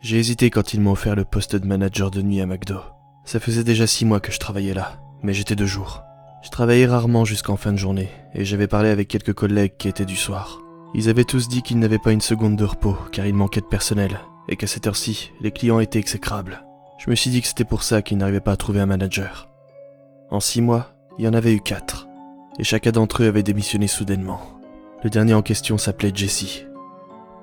J'ai hésité quand ils m'ont offert le poste de manager de nuit à McDo. Ça faisait déjà 6 mois que je travaillais là, mais j'étais de jour. Je travaillais rarement jusqu'en fin de journée, et j'avais parlé avec quelques collègues qui étaient du soir. Ils avaient tous dit qu'ils n'avaient pas une seconde de repos, car il manquait de personnel, et qu'à cette heure-ci, les clients étaient exécrables. Je me suis dit que c'était pour ça qu'ils n'arrivaient pas à trouver un manager. En 6 mois, il y en avait eu 4, et chacun d'entre eux avait démissionné soudainement. Le dernier en question s'appelait Jesse.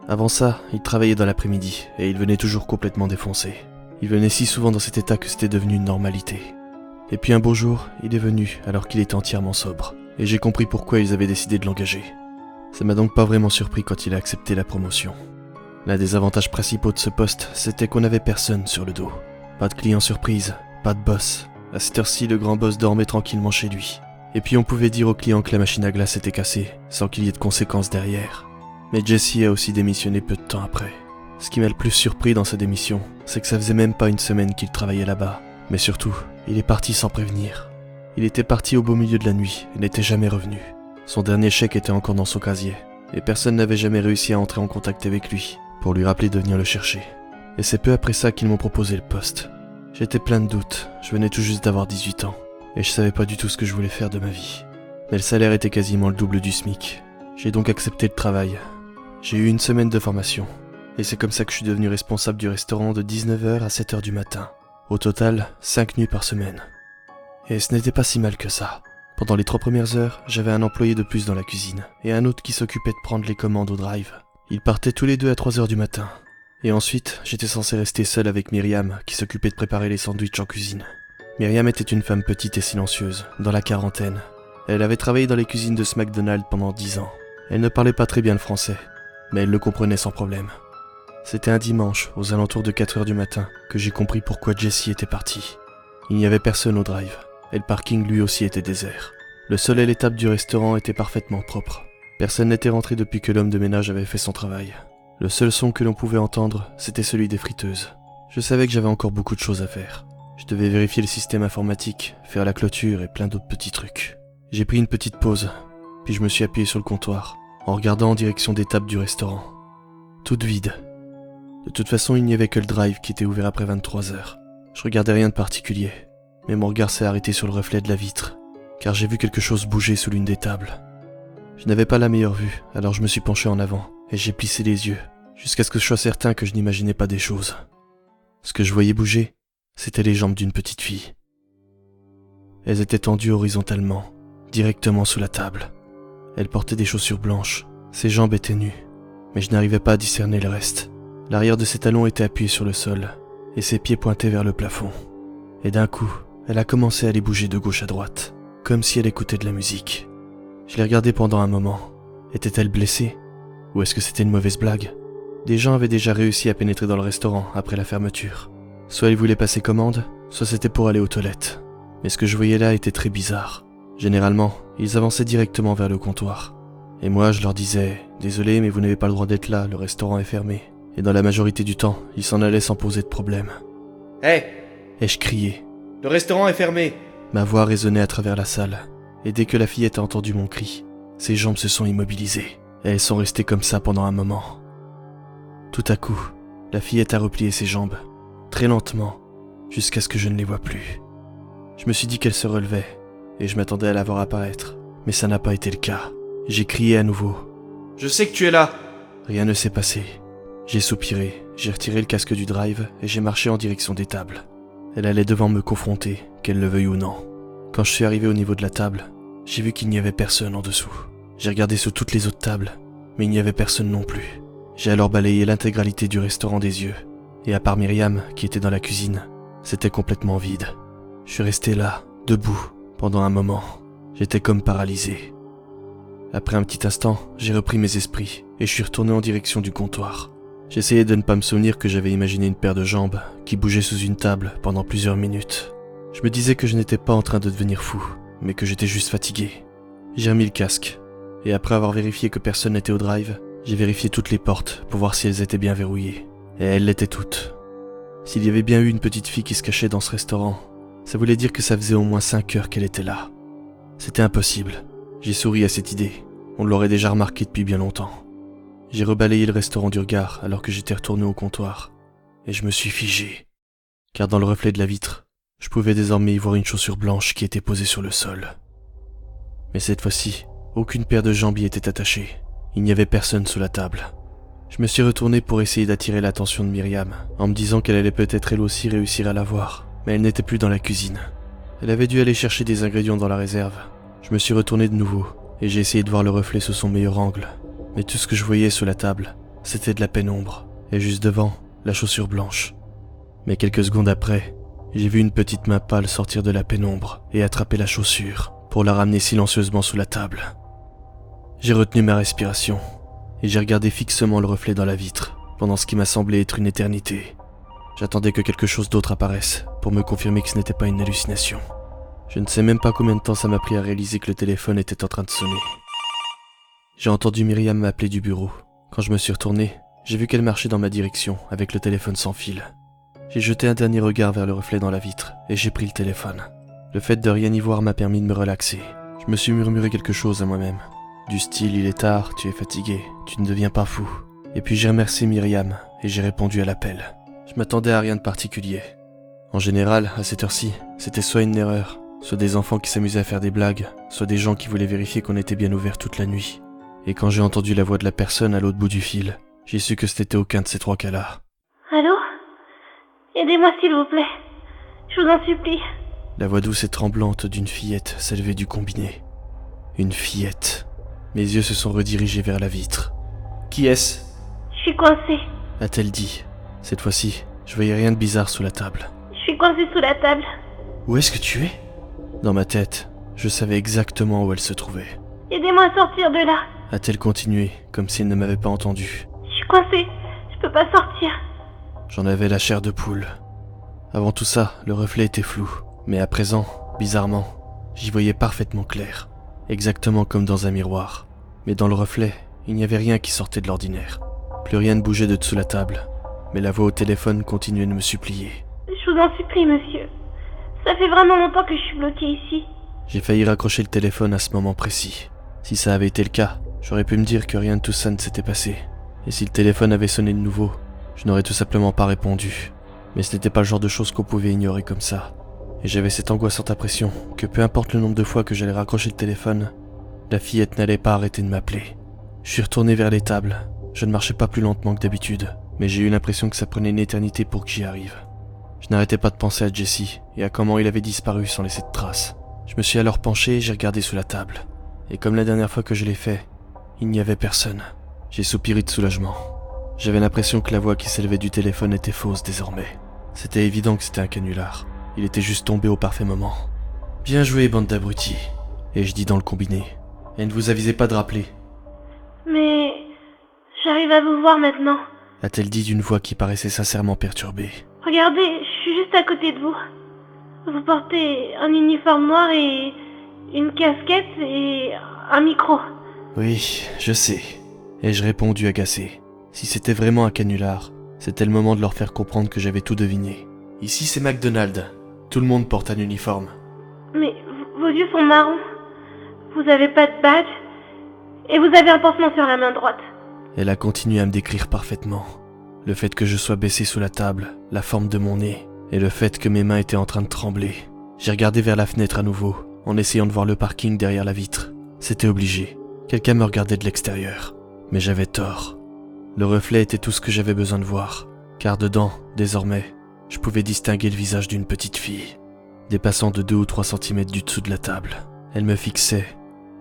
Avant ça, il travaillait dans l'après-midi, et il venait toujours complètement défoncé. Il venait si souvent dans cet état que c'était devenu une normalité. Et puis un beau jour, il est venu alors qu'il était entièrement sobre, et j'ai compris pourquoi ils avaient décidé de l'engager. Ça m'a donc pas vraiment surpris quand il a accepté la promotion. L'un des avantages principaux de ce poste, c'était qu'on n'avait personne sur le dos. Pas de client surprise, pas de boss. À cette heure-ci, le grand boss dormait tranquillement chez lui. Et puis on pouvait dire aux clients que la machine à glace était cassée, sans qu'il y ait de conséquences derrière. Mais Jesse a aussi démissionné peu de temps après. Ce qui m'a le plus surpris dans sa démission, c'est que ça faisait même pas une semaine qu'il travaillait là-bas. Mais surtout, il est parti sans prévenir. Il était parti au beau milieu de la nuit et n'était jamais revenu. Son dernier chèque était encore dans son casier, et personne n'avait jamais réussi à entrer en contact avec lui pour lui rappeler de venir le chercher. Et c'est peu après ça qu'ils m'ont proposé le poste. J'étais plein de doutes, je venais tout juste d'avoir 18 ans, et je savais pas du tout ce que je voulais faire de ma vie. Mais le salaire était quasiment le double du SMIC. J'ai donc accepté le travail. J'ai eu une semaine de formation, et c'est comme ça que je suis devenu responsable du restaurant de 19h à 7h du matin. Au total, 5 nuits par semaine. Et ce n'était pas si mal que ça. Pendant les 3 premières heures, j'avais un employé de plus dans la cuisine, et un autre qui s'occupait de prendre les commandes au drive. Ils partaient tous les deux à 3h du matin. Et ensuite, j'étais censé rester seul avec Myriam, qui s'occupait de préparer les sandwichs en cuisine. Myriam était une femme petite et silencieuse, dans la quarantaine. Elle avait travaillé dans les cuisines de ce McDonald's pendant 10 ans. Elle ne parlait pas très bien le français, mais elle le comprenait sans problème. C'était un dimanche, aux alentours de 4h du matin, que j'ai compris pourquoi Jesse était parti. Il n'y avait personne au drive, et le parking lui aussi était désert. Le sol et les tables du restaurant étaient parfaitement propres. Personne n'était rentré depuis que l'homme de ménage avait fait son travail. Le seul son que l'on pouvait entendre, c'était celui des friteuses. Je savais que j'avais encore beaucoup de choses à faire. Je devais vérifier le système informatique, faire la clôture et plein d'autres petits trucs. J'ai pris une petite pause, puis je me suis appuyé sur le comptoir, en regardant en direction des tables du restaurant. Toutes vides. De toute façon, il n'y avait que le drive qui était ouvert après 23h. Je regardais rien de particulier, mais mon regard s'est arrêté sur le reflet de la vitre, car j'ai vu quelque chose bouger sous l'une des tables. Je n'avais pas la meilleure vue, alors je me suis penché en avant, et j'ai plissé les yeux, jusqu'à ce que je sois certain que je n'imaginais pas des choses. Ce que je voyais bouger, c'était les jambes d'une petite fille. Elles étaient tendues horizontalement, directement sous la table. Elle portait des chaussures blanches, ses jambes étaient nues, mais je n'arrivais pas à discerner le reste. L'arrière de ses talons était appuyé sur le sol, et ses pieds pointaient vers le plafond. Et d'un coup, elle a commencé à les bouger de gauche à droite, comme si elle écoutait de la musique. Je l'ai regardée pendant un moment. Était-elle blessée? Ou est-ce que c'était une mauvaise blague? Des gens avaient déjà réussi à pénétrer dans le restaurant après la fermeture. Soit ils voulaient passer commande, soit c'était pour aller aux toilettes. Mais ce que je voyais là était très bizarre. Généralement, ils avançaient directement vers le comptoir. Et moi, je leur disais « Désolé, mais vous n'avez pas le droit d'être là, le restaurant est fermé. » Et dans la majorité du temps, ils s'en allaient sans poser de problème. « Hé !» ai-je crié. « Le restaurant est fermé !» Ma voix résonnait à travers la salle. Et dès que la fillette a entendu mon cri, ses jambes se sont immobilisées. Et elles sont restées comme ça pendant un moment. Tout à coup, la fillette a replié ses jambes, très lentement, jusqu'à ce que je ne les vois plus. Je me suis dit qu'elle se relevait, et je m'attendais à la voir apparaître. Mais ça n'a pas été le cas. J'ai crié à nouveau. « Je sais que tu es là !» Rien ne s'est passé. J'ai soupiré, j'ai retiré le casque du drive et j'ai marché en direction des tables. Elle allait devant me confronter, qu'elle le veuille ou non. Quand je suis arrivé au niveau de la table, j'ai vu qu'il n'y avait personne en dessous. J'ai regardé sous toutes les autres tables, mais il n'y avait personne non plus. J'ai alors balayé l'intégralité du restaurant des yeux, et à part Myriam, qui était dans la cuisine, c'était complètement vide. Je suis resté là, debout, pendant un moment. J'étais comme paralysé. Après un petit instant, j'ai repris mes esprits, et je suis retourné en direction du comptoir. J'essayais de ne pas me souvenir que j'avais imaginé une paire de jambes qui bougeait sous une table pendant plusieurs minutes. Je me disais que je n'étais pas en train de devenir fou, mais que j'étais juste fatigué. J'ai remis le casque, et après avoir vérifié que personne n'était au drive, j'ai vérifié toutes les portes pour voir si elles étaient bien verrouillées. Et elles l'étaient toutes. S'il y avait bien eu une petite fille qui se cachait dans ce restaurant, ça voulait dire que ça faisait au moins 5 heures qu'elle était là. C'était impossible. J'ai souri à cette idée. On l'aurait déjà remarqué depuis bien longtemps. J'ai rebalayé le restaurant du regard alors que j'étais retourné au comptoir. et je me suis figé. Car dans le reflet de la vitre, je pouvais désormais y voir une chaussure blanche qui était posée sur le sol. Mais cette fois-ci, aucune paire de jambes y était attachée. Il n'y avait personne sous la table. Je me suis retourné pour essayer d'attirer l'attention de Myriam, en me disant qu'elle allait peut-être elle aussi réussir à la voir, mais elle n'était plus dans la cuisine. Elle avait dû aller chercher des ingrédients dans la réserve. Je me suis retourné de nouveau, et j'ai essayé de voir le reflet sous son meilleur angle. Mais tout ce que je voyais sous la table, c'était de la pénombre, et juste devant, la chaussure blanche. Mais quelques secondes après, j'ai vu une petite main pâle sortir de la pénombre et attraper la chaussure pour la ramener silencieusement sous la table. J'ai retenu ma respiration, et j'ai regardé fixement le reflet dans la vitre, pendant ce qui m'a semblé être une éternité. J'attendais que quelque chose d'autre apparaisse, pour me confirmer que ce n'était pas une hallucination. Je ne sais même pas combien de temps ça m'a pris à réaliser que le téléphone était en train de sonner. J'ai entendu Myriam m'appeler du bureau. Quand je me suis retourné, j'ai vu qu'elle marchait dans ma direction, avec le téléphone sans fil. J'ai jeté un dernier regard vers le reflet dans la vitre, et j'ai pris le téléphone. Le fait de rien y voir m'a permis de me relaxer. Je me suis murmuré quelque chose à moi-même. Du style, il est tard, tu es fatigué, tu ne deviens pas fou. Et puis j'ai remercié Myriam, et j'ai répondu à l'appel. Je m'attendais à rien de particulier. En général, à cette heure-ci, c'était soit une erreur, soit des enfants qui s'amusaient à faire des blagues, soit des gens qui voulaient vérifier qu'on était bien ouvert toute la nuit. Et quand j'ai entendu la voix de la personne à l'autre bout du fil, j'ai su que ce n'était aucun de ces trois cas-là. Allô? Aidez-moi s'il vous plaît. Je vous en supplie. La voix douce et tremblante d'une fillette s'élevait du combiné. Une fillette. Mes yeux se sont redirigés vers la vitre. « Qui est-ce » Je suis coincée. a-t-elle dit. Cette fois-ci, je voyais rien de bizarre sous la table. Je suis coincée sous la table. Où est-ce que tu es ? Dans ma tête, je savais exactement où elle se trouvait. Aidez-moi à sortir de là. A-t-elle continué, comme si elle ne m'avait pas entendu. Je suis coincée. Je peux pas sortir. J'en avais la chair de poule. Avant tout ça, le reflet était flou. Mais à présent, bizarrement, j'y voyais parfaitement clair. Exactement comme dans un miroir. Mais dans le reflet, il n'y avait rien qui sortait de l'ordinaire. Plus rien ne bougeait de dessous la table. Mais la voix au téléphone continuait de me supplier. Je vous en supplie, monsieur. Ça fait vraiment longtemps que je suis bloquée ici. J'ai failli raccrocher le téléphone à ce moment précis. Si ça avait été le cas, j'aurais pu me dire que rien de tout ça ne s'était passé. Et si le téléphone avait sonné de nouveau, je n'aurais tout simplement pas répondu. Mais ce n'était pas le genre de choses qu'on pouvait ignorer comme ça. Et j'avais cette angoissante impression que peu importe le nombre de fois que j'allais raccrocher le téléphone, la fillette n'allait pas arrêter de m'appeler. Je suis retourné vers les tables. Je ne marchais pas plus lentement que d'habitude, mais j'ai eu l'impression que ça prenait une éternité pour que j'y arrive. Je n'arrêtais pas de penser à Jesse et à comment il avait disparu sans laisser de traces. Je me suis alors penché et j'ai regardé sous la table. Et comme la dernière fois que je l'ai fait, il n'y avait personne. J'ai soupiré de soulagement. J'avais l'impression que la voix qui s'élevait du téléphone était fausse désormais. C'était évident que c'était un canular. Il était juste tombé au parfait moment. « Bien joué, bande d'abrutis !» Et je dis dans le combiné. « Et ne vous avisez pas de rappeler. » Mais... j'arrive à vous voir maintenant. A-t-elle dit d'une voix qui paraissait sincèrement perturbée. Regardez, je suis juste à côté de vous. Vous portez un uniforme noir et une casquette et un micro. Oui, je sais. Ai-je répondu agacé. Si c'était vraiment un canular, c'était le moment de leur faire comprendre que j'avais tout deviné. Ici c'est McDonald's. Tout le monde porte un uniforme. Mais vos yeux sont marrons. Vous avez pas de badge. Et vous avez un pansement sur la main droite. Elle a continué à me décrire parfaitement. Le fait que je sois baissé sous la table, la forme de mon nez, et le fait que mes mains étaient en train de trembler. J'ai regardé vers la fenêtre à nouveau, en essayant de voir le parking derrière la vitre. C'était obligé. Quelqu'un me regardait de l'extérieur. Mais j'avais tort. Le reflet était tout ce que j'avais besoin de voir, car dedans, désormais, je pouvais distinguer le visage d'une petite fille, dépassant de 2 ou 3 centimètres du dessous de la table. Elle me fixait.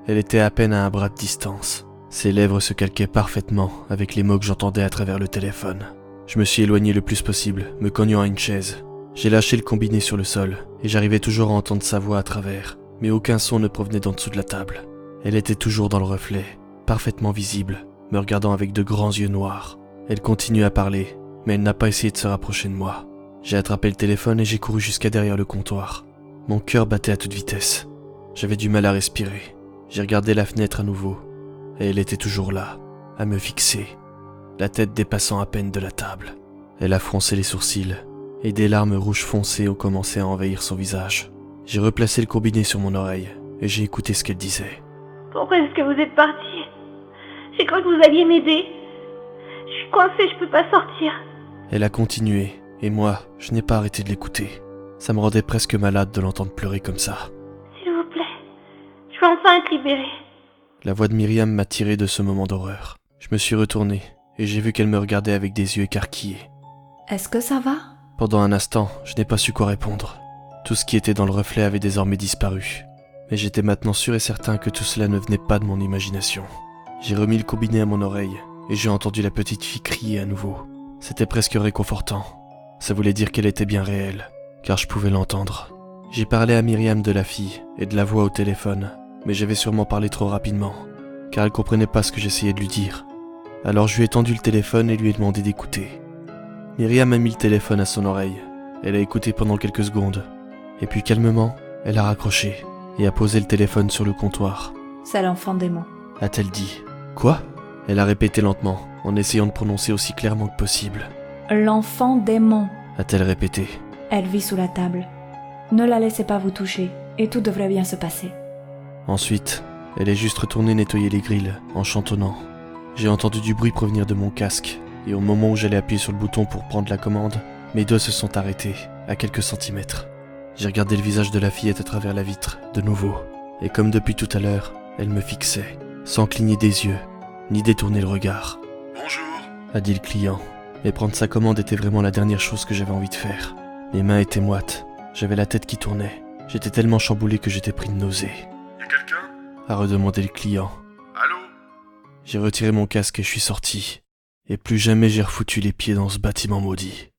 Elle était à peine à un bras de distance. Ses lèvres se calquaient parfaitement avec les mots que j'entendais à travers le téléphone. Je me suis éloigné le plus possible, me cognant à une chaise. J'ai lâché le combiné sur le sol, et j'arrivais toujours à entendre sa voix à travers, mais aucun son ne provenait d'en dessous de la table. Elle était toujours dans le reflet, parfaitement visible, me regardant avec de grands yeux noirs. Elle continue à parler, mais elle n'a pas essayé de se rapprocher de moi. J'ai attrapé le téléphone et j'ai couru jusqu'à derrière le comptoir. Mon cœur battait à toute vitesse. J'avais du mal à respirer. J'ai regardé la fenêtre à nouveau, et elle était toujours là, à me fixer, la tête dépassant à peine de la table. Elle a froncé les sourcils, et des larmes rouges foncées ont commencé à envahir son visage. J'ai replacé le combiné sur mon oreille, et j'ai écouté ce qu'elle disait. Pourquoi est-ce que vous êtes parti? J'ai cru que vous alliez m'aider. Je suis coincée, je peux pas sortir. Elle a continué, et moi, je n'ai pas arrêté de l'écouter. Ça me rendait presque malade de l'entendre pleurer comme ça. S'il vous plaît, je veux enfin être libérée. La voix de Myriam m'a tiré de ce moment d'horreur. Je me suis retourné, et j'ai vu qu'elle me regardait avec des yeux écarquillés. Est-ce que ça va ? Pendant un instant, je n'ai pas su quoi répondre. Tout ce qui était dans le reflet avait désormais disparu. Mais j'étais maintenant sûr et certain que tout cela ne venait pas de mon imagination. J'ai remis le combiné à mon oreille, et j'ai entendu la petite fille crier à nouveau. C'était presque réconfortant. Ça voulait dire qu'elle était bien réelle, car je pouvais l'entendre. J'ai parlé à Myriam de la fille et de la voix au téléphone, mais j'avais sûrement parlé trop rapidement, car elle comprenait pas ce que j'essayais de lui dire. Alors je lui ai tendu le téléphone et lui ai demandé d'écouter. Myriam a mis le téléphone à son oreille. Elle a écouté pendant quelques secondes, et puis calmement, elle a raccroché et a posé le téléphone sur le comptoir. C'est l'enfant démon. A-t-elle dit ? Quoi ? Elle a répété lentement, en essayant de prononcer aussi clairement que possible. L'enfant démon. A-t-elle répété ? Elle vit sous la table. Ne la laissez pas vous toucher, et tout devrait bien se passer. Ensuite, elle est juste retournée nettoyer les grilles, en chantonnant. J'ai entendu du bruit provenir de mon casque, et au moment où j'allais appuyer sur le bouton pour prendre la commande, mes doigts se sont arrêtés, à quelques centimètres. J'ai regardé le visage de la fillette à travers la vitre, de nouveau, et comme depuis tout à l'heure, elle me fixait, sans cligner des yeux, ni détourner le regard. « Bonjour » a dit le client, mais prendre sa commande était vraiment la dernière chose que j'avais envie de faire. Mes mains étaient moites, j'avais la tête qui tournait, j'étais tellement chamboulé que j'étais pris de nausée. « Y'a quelqu'un » a redemandé le client. « Allô » J'ai retiré mon casque et je suis sorti, et plus jamais j'ai refoutu les pieds dans ce bâtiment maudit.